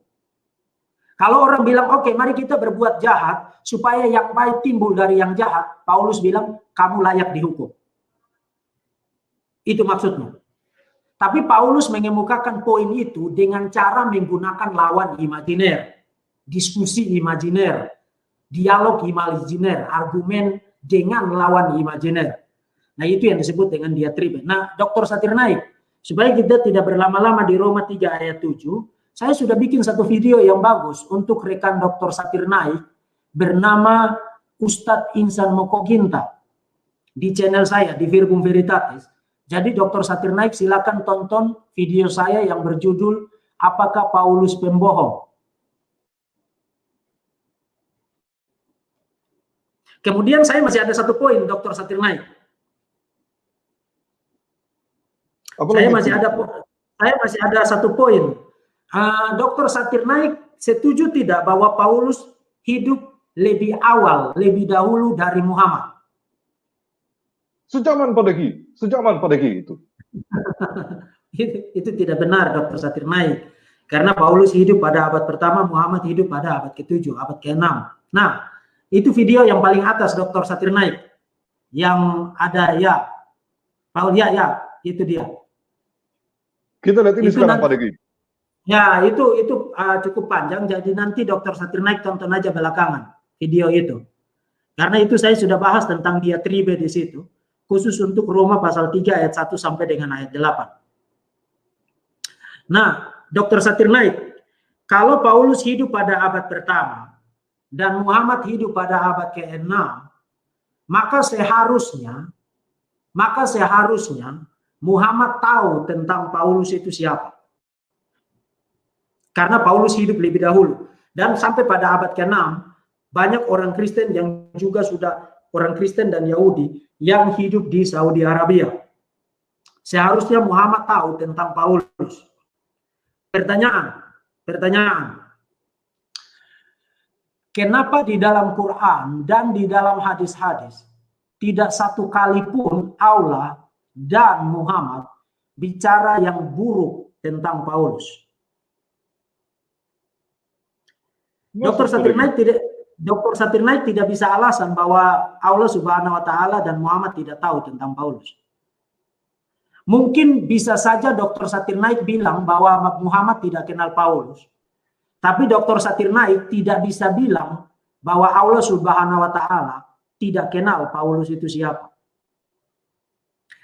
Kalau orang bilang oke, mari kita berbuat jahat supaya yang baik timbul dari yang jahat, Paulus bilang kamu layak dihukum. Itu maksudnya. Tapi Paulus mengemukakan poin itu dengan cara menggunakan lawan imajiner, diskusi imajiner, dialog imajiner, argumen dengan lawan imajiner. Nah, itu yang disebut dengan diatribe. Nah, Dr. Satirnaik, supaya kita tidak berlama-lama di Roma 3 ayat 7, saya sudah bikin satu video yang bagus untuk rekan Dr. Satirnaik bernama Ustadz Insan Mokoginta di channel saya di Verbum Veritatis. Jadi Dr. Satirnaik silakan tonton video saya yang berjudul Apakah Paulus Pembohong? Kemudian saya masih ada satu poin, Dr. Zakir Naik. Saya masih ada satu poin. Dr. Zakir Naik setuju tidak bahwa Paulus hidup lebih awal, lebih dahulu dari Muhammad? Sejaman pada itu. Itu tidak benar, Dr. Zakir Naik. Karena Paulus hidup pada abad pertama, Muhammad hidup pada abad ke-7, abad ke-6. Nah, itu video yang paling atas, Dr. Zakir Naik. Yang ada ya, Paul ya, itu dia. Kita lihat ini sekarang Pak Degi. Ya, itu cukup panjang, jadi nanti Dr. Zakir Naik tonton aja belakangan video itu. Karena itu saya sudah bahas tentang diatribe di situ, khusus untuk Roma pasal 3 ayat 1 sampai dengan ayat 8. Nah, Dr. Zakir Naik, kalau Paulus hidup pada abad pertama dan Muhammad hidup pada abad ke-6, maka seharusnya Muhammad tahu tentang Paulus itu siapa. Karena Paulus hidup lebih dahulu. Dan sampai pada abad ke-6, banyak orang Kristen yang juga sudah orang Kristen dan Yahudi yang hidup di Saudi Arabia. Seharusnya Muhammad tahu tentang Paulus. Pertanyaan. Kenapa di dalam Quran dan di dalam hadis-hadis tidak satu kali pun Allah dan Muhammad bicara yang buruk tentang Paulus? Dr. Zakir Naik tidak bisa alasan bahwa Allah Subhanahu wa Ta'ala dan Muhammad tidak tahu tentang Paulus. Mungkin bisa saja Dr. Zakir Naik bilang bahwa Muhammad tidak kenal Paulus. Tapi Dr. Zakir Naik tidak bisa bilang bahwa Allah Subhanahu wa Ta'ala tidak kenal Paulus itu siapa.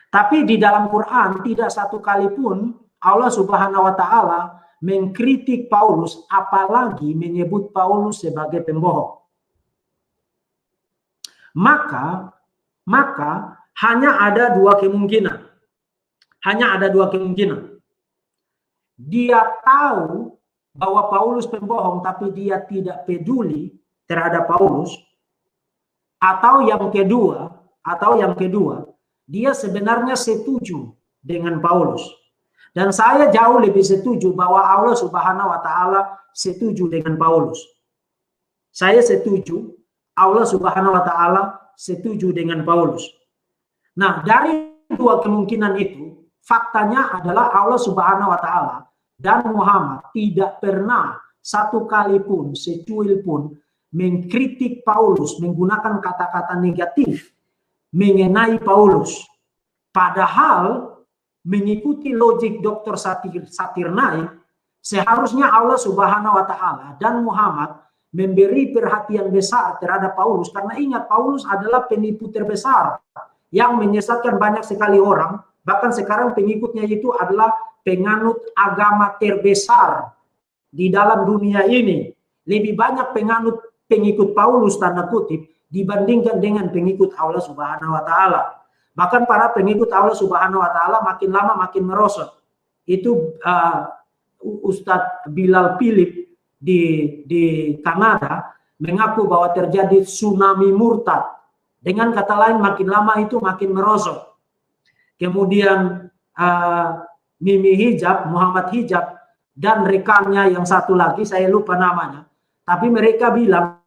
Tapi di dalam Quran tidak satu kali pun Allah Subhanahu wa Ta'ala mengkritik Paulus, apalagi menyebut Paulus sebagai pembohong. Maka hanya ada dua kemungkinan. Dia tahu bahwa Paulus pembohong, tapi dia tidak peduli terhadap Paulus. Atau yang kedua, dia sebenarnya setuju dengan Paulus. Dan saya jauh lebih setuju bahwa Allah Subhanahu wa Ta'ala setuju dengan Paulus. Saya setuju Allah Subhanahu wa Ta'ala setuju dengan Paulus. Nah, dari dua kemungkinan itu, faktanya adalah Allah Subhanahu wa Ta'ala dan Muhammad tidak pernah satu kali pun, secuil pun mengkritik Paulus menggunakan kata-kata negatif mengenai Paulus. Padahal mengikuti logik Dr. Zakir Naik, seharusnya Allah Subhanahu wa Ta'ala dan Muhammad memberi perhatian besar terhadap Paulus, karena ingat Paulus adalah penipu terbesar yang menyesatkan banyak sekali orang. Bahkan sekarang pengikutnya itu adalah penganut agama terbesar di dalam dunia ini. Lebih banyak pengikut Paulus tanda kutip dibandingkan dengan pengikut Allah Subhanahu wa Ta'ala. Bahkan para pengikut Allah Subhanahu wa Ta'ala makin lama makin merosot. Itu Ustadz Bilal Philip di Kanada mengaku bahwa terjadi tsunami murtad. Dengan kata lain, makin lama itu makin merosot. Kemudian Mimi Hijab, Muhammad Hijab, dan rekannya yang satu lagi, saya lupa namanya. Tapi mereka bilang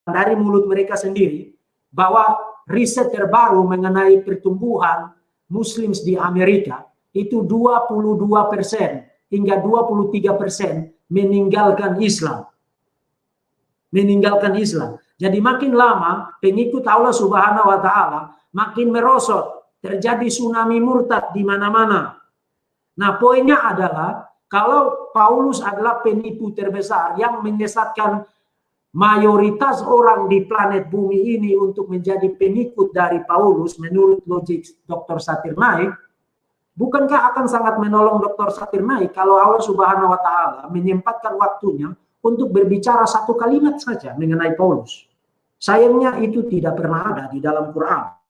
dari mulut mereka sendiri bahwa riset terbaru mengenai pertumbuhan Muslim di Amerika itu 22% hingga 23% meninggalkan Islam. Jadi makin lama pengikut Allah Subhanahu wa Ta'ala makin merosot. Terjadi tsunami murtad di mana-mana. Nah, poinnya adalah kalau Paulus adalah penipu terbesar yang menyesatkan mayoritas orang di planet bumi ini untuk menjadi pengikut dari Paulus menurut logik Dr. Zakir Naik, bukankah akan sangat menolong Dr. Zakir Naik kalau Allah Subhanahu wa Ta'ala menyempatkan waktunya untuk berbicara satu kalimat saja mengenai Paulus? Sayangnya itu tidak pernah ada di dalam Quran.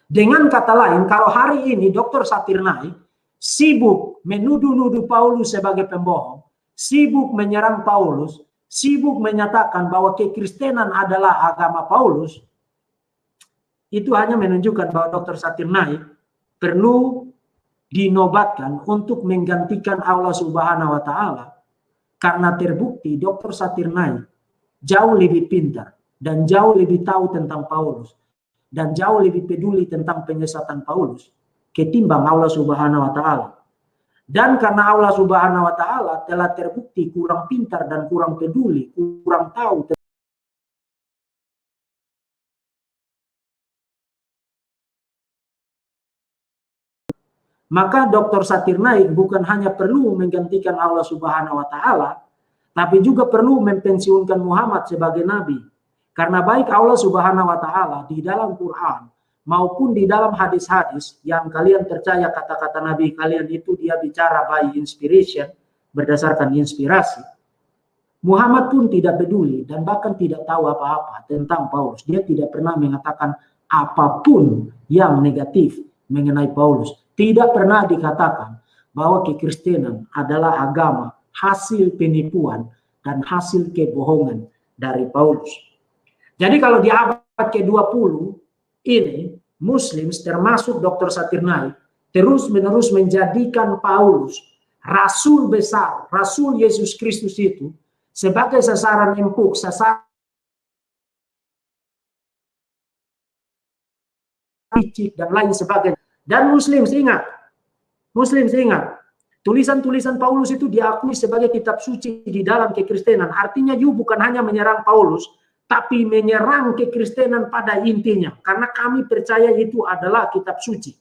Dengan kata lain, kalau hari ini Dr. Zakir Naik sibuk menuduh-nuduh Paulus sebagai pembohong, sibuk menyerang Paulus, sibuk menyatakan bahwa kekristenan adalah agama Paulus, itu hanya menunjukkan bahwa Dr. Zakir Naik perlu dinobatkan untuk menggantikan Allah Subhanahu wa Ta'ala, karena terbukti Dr. Zakir Naik jauh lebih pintar dan jauh lebih tahu tentang Paulus dan jauh lebih peduli tentang penyesatan Paulus ketimbang Allah Subhanahu wa Ta'ala. Dan karena Allah Subhanahu wa Ta'ala telah terbukti kurang pintar dan kurang peduli, kurang tahu, maka Dr. Zakir Naik bukan hanya perlu menggantikan Allah Subhanahu wa Ta'ala, tapi juga perlu mempensiunkan Muhammad sebagai nabi. Karena baik Allah Subhanahu wa Ta'ala di dalam Quran maupun di dalam hadis-hadis yang kalian percaya kata-kata nabi kalian itu dia bicara by inspiration, berdasarkan inspirasi, Muhammad pun tidak peduli dan bahkan tidak tahu apa-apa tentang Paulus. Dia tidak pernah mengatakan apapun yang negatif mengenai Paulus. Tidak pernah dikatakan bahwa kekristenan adalah agama hasil penipuan dan hasil kebohongan dari Paulus. Jadi kalau di abad ke-20 ini, Muslims termasuk Dr. Zakir Naik terus-menerus menjadikan Paulus, Rasul besar, Rasul Yesus Kristus itu, sebagai sasaran empuk, sasaran licik dan lain sebagainya. Dan Muslims ingat, tulisan-tulisan Paulus itu diakui sebagai kitab suci di dalam kekristenan. Artinya you bukan hanya menyerang Paulus, tapi menyerang kekristenan pada intinya. Karena kami percaya itu adalah kitab suci.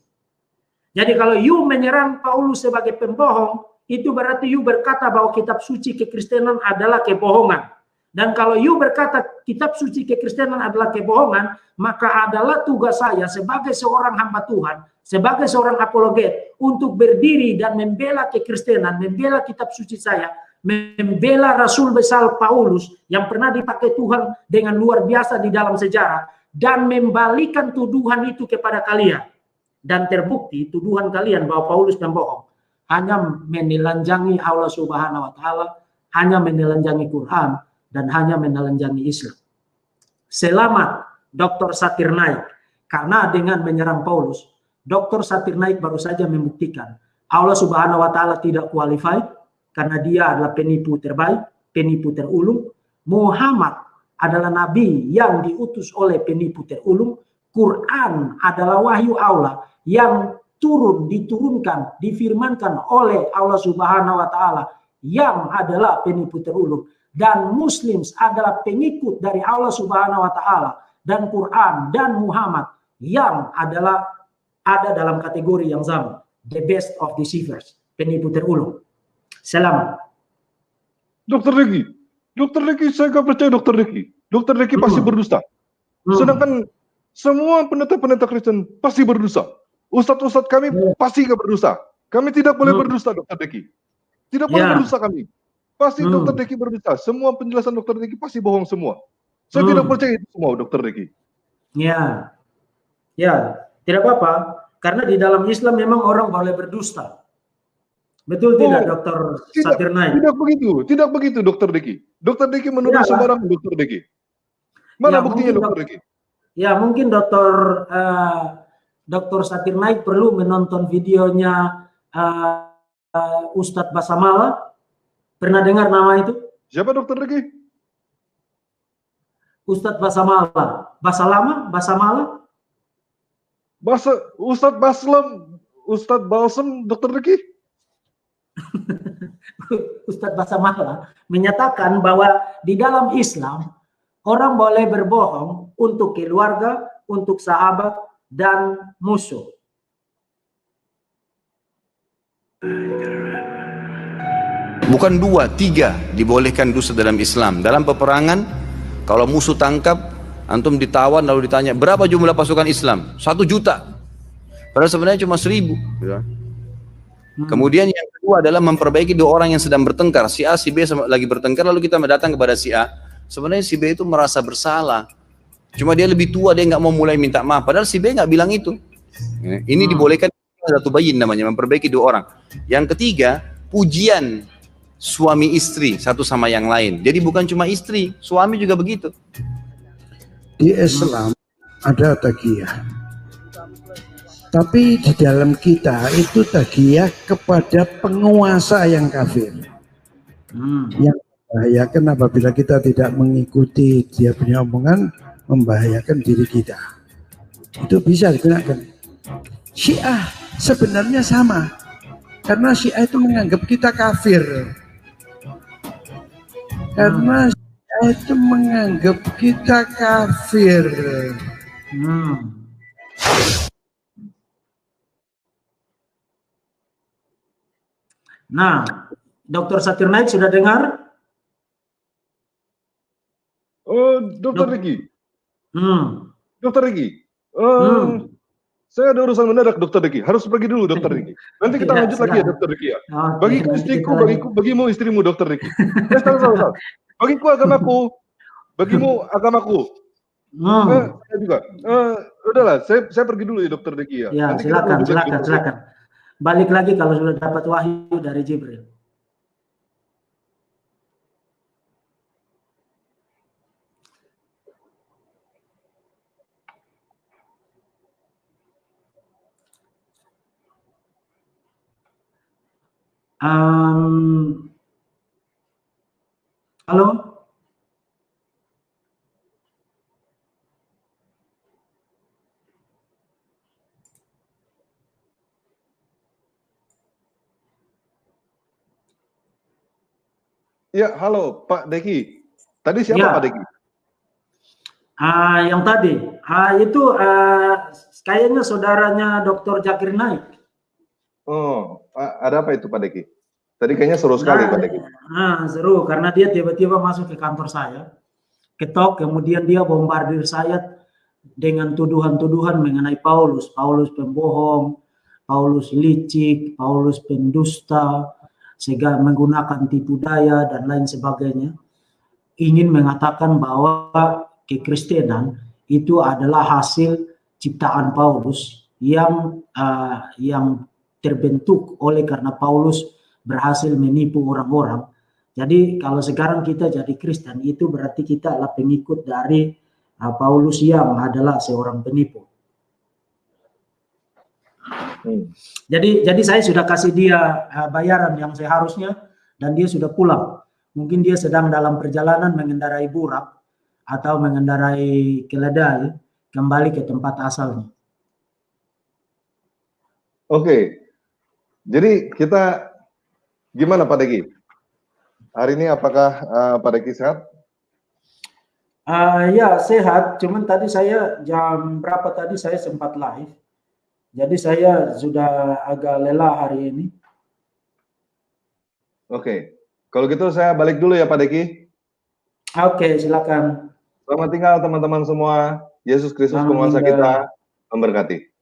Jadi kalau you menyerang Paulus sebagai pembohong, itu berarti you berkata bahwa kitab suci kekristenan adalah kebohongan. Dan kalau you berkata kitab suci kekristenan adalah kebohongan, maka adalah tugas saya sebagai seorang hamba Tuhan, sebagai seorang apologet, untuk berdiri dan membela kekristenan, membela kitab suci saya, membela Rasul besar Paulus yang pernah dipakai Tuhan dengan luar biasa di dalam sejarah, dan membalikan tuduhan itu kepada kalian. Dan terbukti tuduhan kalian bahwa Paulus pembohong hanya menelanjangi Allah Subhanahu wa Ta'ala, hanya menelanjangi Quran, dan hanya menelanjangi Islam. Selamat Dr. Zakir Naik, karena dengan menyerang Paulus, Dr. Zakir Naik baru saja membuktikan Allah Subhanahu wa Ta'ala tidak qualified, karena dia adalah penipu terbaik, penipu terulung. Muhammad adalah nabi yang diutus oleh penipu terulung. Quran adalah wahyu Allah yang diturunkan, difirmankan oleh Allah Subhanahu wa Ta'ala yang adalah penipu terulung. Dan Muslims adalah pengikut dari Allah Subhanahu wa Ta'ala dan Quran dan Muhammad yang adalah ada dalam kategori yang sama, the best of deceivers, penipu terulung. Selamat. Dr. Reki, saya gak percaya Dr. Reki. Dr. Reki pasti berdusta. Sedangkan semua pendeta-pendeta Kristen pasti berdusta. Ustadz-ustadz kami pasti gak berdusta. Kami tidak boleh berdusta, Dr. Reki. Tidak boleh berdusta kami. Pasti Dr. Reki berdusta. Semua penjelasan Dr. Reki pasti bohong semua. Saya tidak percaya itu semua, Dr. Reki. Ya, tidak apa-apa. Karena di dalam Islam memang orang boleh berdusta. Betul tidak, Dr. Zakir Naik? Tidak begitu, Dr. Reki. Dr. Reki menuduh sembarangan, Dr. Reki. Mana buktinya, Dr. Reki? Ya, mungkin Dr. Zakir Naik perlu menonton videonya Ustadz Basamala. Pernah dengar nama itu? Siapa, Dr. Reki? Ustadz Basamala. Basamala? Ustadz Balsam, Dr. Reki? Ustadz Basamala menyatakan bahwa di dalam Islam orang boleh berbohong untuk keluarga, untuk sahabat, dan musuh. Bukan 2, 3 dibolehkan dusta dalam Islam. Dalam peperangan, kalau musuh tangkap, antum ditawan lalu ditanya, berapa jumlah pasukan Islam? 1 juta. Padahal sebenarnya cuma 1000. Kemudian yang kedua adalah memperbaiki 2 orang yang sedang bertengkar. Si A, si B lagi bertengkar, lalu kita datang kepada si A. Sebenarnya si B itu merasa bersalah. Cuma dia lebih tua, dia nggak mau mulai minta maaf. Padahal si B nggak bilang itu. Ini dibolehkan, satu bayin namanya, memperbaiki 2 orang. Yang ketiga, pujian suami istri satu sama yang lain. Jadi bukan cuma istri, suami juga begitu. Di Islam ada taqiyah. Tapi di dalam kita itu taqiyah kepada penguasa yang kafir. Yang membahayakan apabila kita tidak mengikuti dia punya omongan, membahayakan diri kita. Itu bisa digunakan. Syiah sebenarnya sama. Karena Syiah itu menganggap kita kafir. Karena Syiah itu menganggap kita kafir. Nah, Dr. Zakir Naik sudah dengar? Dokter Riki. Dokter Riki. Saya ada urusan mendadak, Dokter Riki. Harus pergi dulu, Dokter Riki. Nanti kita lanjut lagi ya, Dokter Riki ya. Bagiku istriku, bagimu istrimu, Dokter Riki. Salah. Bagiku agamaku, bagimu agamaku. Saya juga. Udahlah, saya pergi dulu ya, Dokter Riki ya. Ya, nanti silakan. Balik lagi kalau sudah dapat wahyu dari Jibril. Halo? Ya, halo Pak Deki. Tadi siapa Ya. Pak Deki? Yang tadi, itu kayaknya saudaranya Dr. Zakir Naik. Oh, ada apa itu Pak Deki? Tadi kayaknya seru sekali Pak Deki. Seru karena dia tiba-tiba masuk ke kantor saya, ketok, kemudian dia bombardir saya dengan tuduhan-tuduhan mengenai Paulus pembohong, Paulus licik, Paulus pendusta, sehingga menggunakan tipu daya dan lain sebagainya, ingin mengatakan bahwa kekristenan itu adalah hasil ciptaan Paulus yang terbentuk oleh karena Paulus berhasil menipu orang-orang. Jadi kalau sekarang kita jadi Kristen, itu berarti kita adalah pengikut dari Paulus yang adalah seorang penipu. Jadi saya sudah kasih dia bayaran yang seharusnya dan dia sudah pulang. Mungkin dia sedang dalam perjalanan mengendarai burak atau mengendarai keledai kembali ke tempat asalnya. Oke. Jadi kita gimana Pak Deki? Hari ini apakah Pak Deki sehat? Ya sehat, cuman tadi saya jam berapa tadi saya sempat live. Jadi saya sudah agak lelah hari ini. Oke. Kalau gitu saya balik dulu ya Pak Deki. Oke, silakan. Selamat tinggal teman-teman semua. Yesus Kristus penguasa kita memberkati.